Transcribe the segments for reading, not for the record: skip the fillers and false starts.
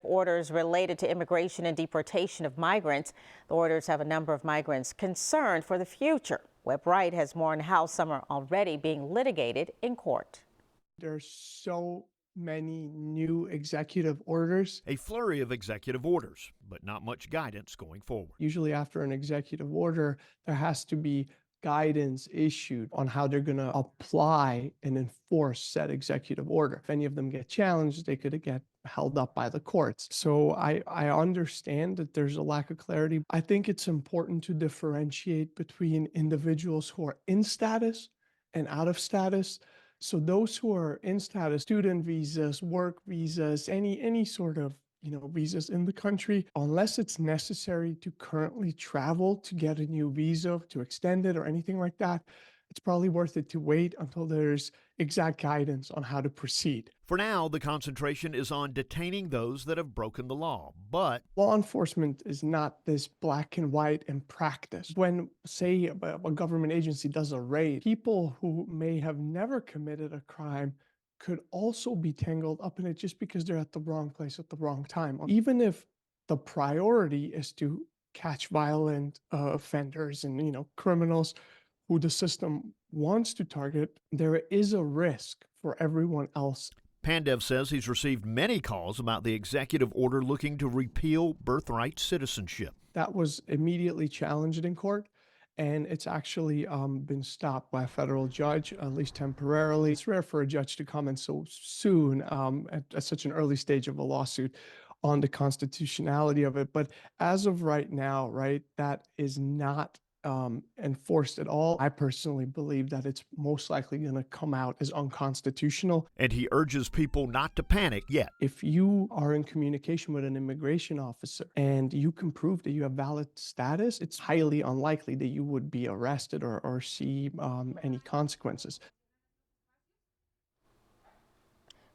orders related to immigration and deportation of migrants. The orders have a number of migrants concerned for the future. Webb Wright has more on how some are already being litigated in court. There's so many new executive orders. A flurry of executive orders, but not much guidance going forward. Usually after an executive order, there has to be guidance issued on how they're going to apply and enforce said executive order. If any of them get challenged, they could get held up by the courts. So I understand that there's a lack of clarity. I think it's important to differentiate between individuals who are in status and out of status. So those who are in status, student visas, work visas, any sort of visas in the country, unless it's necessary to currently travel to get a new visa, to extend it or anything like that, it's probably worth it to wait until there's exact guidance on how to proceed. For now, the concentration is on detaining those that have broken the law, but law enforcement is not this black and white in practice. When, say, a government agency does a raid, people who may have never committed a crime could also be tangled up in it just because they're at the wrong place at the wrong time. Even if the priority is to catch violent offenders and criminals who the system wants to target, there is a risk for everyone else. Pandev says he's received many calls about the executive order looking to repeal birthright citizenship. That was immediately challenged in court, and it's actually been stopped by a federal judge, at least temporarily. It's rare for a judge to comment so soon at such an early stage of a lawsuit on the constitutionality of it. But as of right now, that is not enforced at all. I personally believe that it's most likely going to come out as unconstitutional. And he urges people not to panic yet. If you are in communication with an immigration officer and you can prove that you have valid status, it's highly unlikely that you would be arrested or see any consequences.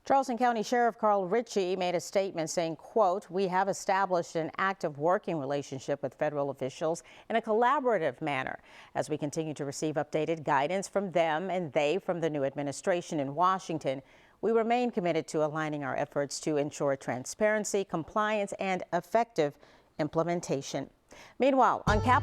Charleston County Sheriff Carl Ritchie made a statement saying, quote, "We have established an active working relationship with federal officials in a collaborative manner as we continue to receive updated guidance from them and they from the new administration in Washington. We remain committed to aligning our efforts to ensure transparency, compliance, and effective implementation." Meanwhile, on Capitol